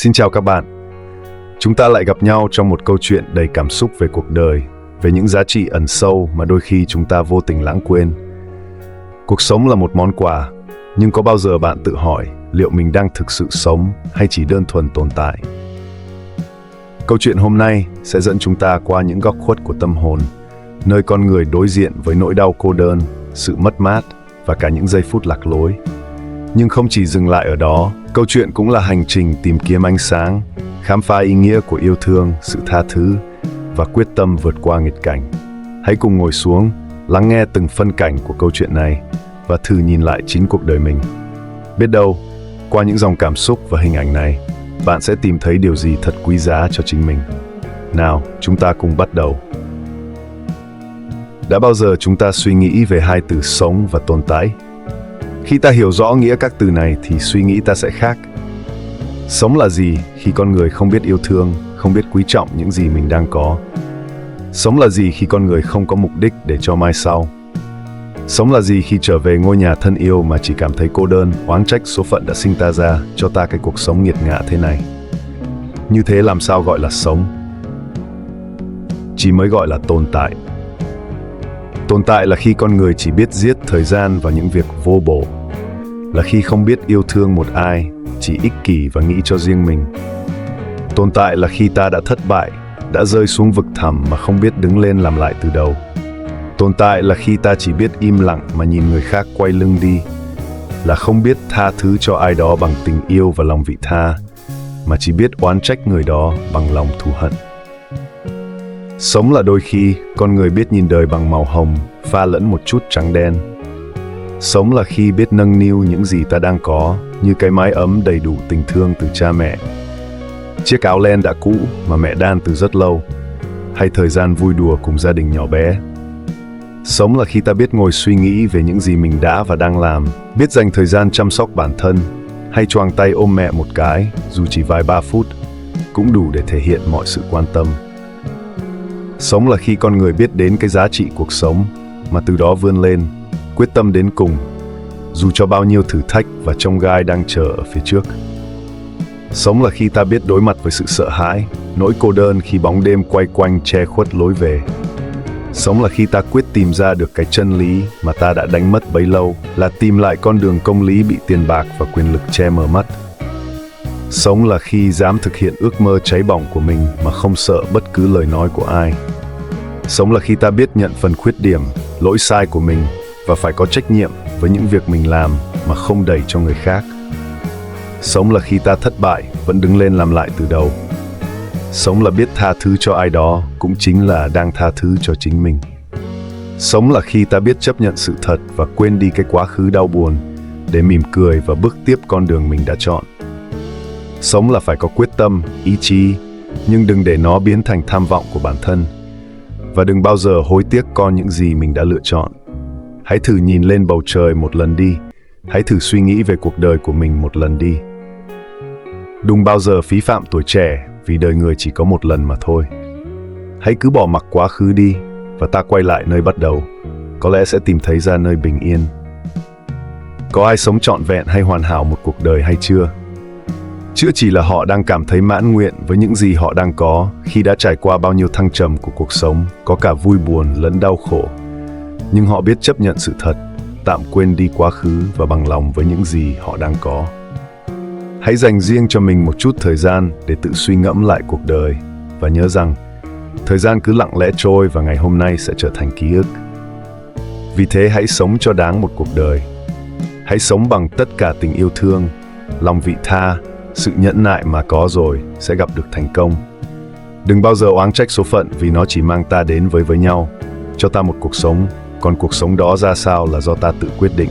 Xin chào các bạn. Chúng ta lại gặp nhau trong một câu chuyện đầy cảm xúc về cuộc đời, về những giá trị ẩn sâu mà đôi khi chúng ta vô tình lãng quên. Cuộc sống là một món quà, nhưng có bao giờ bạn tự hỏi liệu mình đang thực sự sống hay chỉ đơn thuần tồn tại? Câu chuyện hôm nay sẽ dẫn chúng ta qua những góc khuất của tâm hồn, nơi con người đối diện với nỗi đau cô đơn, sự mất mát và cả những giây phút lạc lối. Nhưng không chỉ dừng lại ở đó, câu chuyện cũng là hành trình tìm kiếm ánh sáng, khám phá ý nghĩa của yêu thương, sự tha thứ và quyết tâm vượt qua nghịch cảnh. Hãy cùng ngồi xuống, lắng nghe từng phân cảnh của câu chuyện này và thử nhìn lại chính cuộc đời mình. Biết đâu, qua những dòng cảm xúc và hình ảnh này, bạn sẽ tìm thấy điều gì thật quý giá cho chính mình. Nào, chúng ta cùng bắt đầu. Đã bao giờ chúng ta suy nghĩ về hai từ sống và tồn tại? Khi ta hiểu rõ nghĩa các từ này thì suy nghĩ ta sẽ khác. Sống là gì khi con người không biết yêu thương, không biết quý trọng những gì mình đang có? Sống là gì khi con người không có mục đích để cho mai sau? Sống là gì khi trở về ngôi nhà thân yêu mà chỉ cảm thấy cô đơn, oán trách số phận đã sinh ta ra, cho ta cái cuộc sống nghiệt ngã thế này? Như thế làm sao gọi là sống? Chỉ mới gọi là tồn tại. Tồn tại là khi con người chỉ biết giết thời gian vào những việc vô bổ, là khi không biết yêu thương một ai, chỉ ích kỷ và nghĩ cho riêng mình. Tồn tại là khi ta đã thất bại, đã rơi xuống vực thẳm mà không biết đứng lên làm lại từ đầu. Tồn tại là khi ta chỉ biết im lặng mà nhìn người khác quay lưng đi, là không biết tha thứ cho ai đó bằng tình yêu và lòng vị tha, mà chỉ biết oán trách người đó bằng lòng thù hận. Sống là đôi khi con người biết nhìn đời bằng màu hồng, pha lẫn một chút trắng đen. Sống là khi biết nâng niu những gì ta đang có, như cái mái ấm đầy đủ tình thương từ cha mẹ, chiếc áo len đã cũ mà mẹ đan từ rất lâu, hay thời gian vui đùa cùng gia đình nhỏ bé. Sống là khi ta biết ngồi suy nghĩ về những gì mình đã và đang làm, biết dành thời gian chăm sóc bản thân, hay choàng tay ôm mẹ một cái, dù chỉ vài 3 phút, cũng đủ để thể hiện mọi sự quan tâm. Sống là khi con người biết đến cái giá trị cuộc sống, mà từ đó vươn lên, quyết tâm đến cùng, dù cho bao nhiêu thử thách và chông gai đang chờ ở phía trước. Sống là khi ta biết đối mặt với sự sợ hãi, nỗi cô đơn khi bóng đêm quay quanh che khuất lối về. Sống là khi ta quyết tìm ra được cái chân lý mà ta đã đánh mất bấy lâu, là tìm lại con đường công lý bị tiền bạc và quyền lực che mờ mắt. Sống là khi dám thực hiện ước mơ cháy bỏng của mình mà không sợ bất cứ lời nói của ai. Sống là khi ta biết nhận phần khuyết điểm, lỗi sai của mình và phải có trách nhiệm với những việc mình làm mà không đẩy cho người khác. Sống là khi ta thất bại vẫn đứng lên làm lại từ đầu. Sống là biết tha thứ cho ai đó cũng chính là đang tha thứ cho chính mình. Sống là khi ta biết chấp nhận sự thật và quên đi cái quá khứ đau buồn để mỉm cười và bước tiếp con đường mình đã chọn. Sống là phải có quyết tâm, ý chí, nhưng đừng để nó biến thành tham vọng của bản thân. Và đừng bao giờ hối tiếc con những gì mình đã lựa chọn. Hãy thử nhìn lên bầu trời một lần đi. Hãy thử suy nghĩ về cuộc đời của mình một lần đi. Đừng bao giờ phí phạm tuổi trẻ, vì đời người chỉ có một lần mà thôi. Hãy cứ bỏ mặc quá khứ đi, và ta quay lại nơi bắt đầu. Có lẽ sẽ tìm thấy ra nơi bình yên. Có ai sống trọn vẹn hay hoàn hảo một cuộc đời hay chưa? Chưa chỉ là họ đang cảm thấy mãn nguyện với những gì họ đang có khi đã trải qua bao nhiêu thăng trầm của cuộc sống, có cả vui buồn lẫn đau khổ. Nhưng họ biết chấp nhận sự thật, tạm quên đi quá khứ và bằng lòng với những gì họ đang có. Hãy dành riêng cho mình một chút thời gian để tự suy ngẫm lại cuộc đời và nhớ rằng thời gian cứ lặng lẽ trôi và ngày hôm nay sẽ trở thành ký ức. Vì thế hãy sống cho đáng một cuộc đời. Hãy sống bằng tất cả tình yêu thương, lòng vị tha, sự nhẫn nại mà có rồi sẽ gặp được thành công. Đừng bao giờ oán trách số phận vì nó chỉ mang ta đến với nhau, cho ta một cuộc sống, còn cuộc sống đó ra sao là do ta tự quyết định.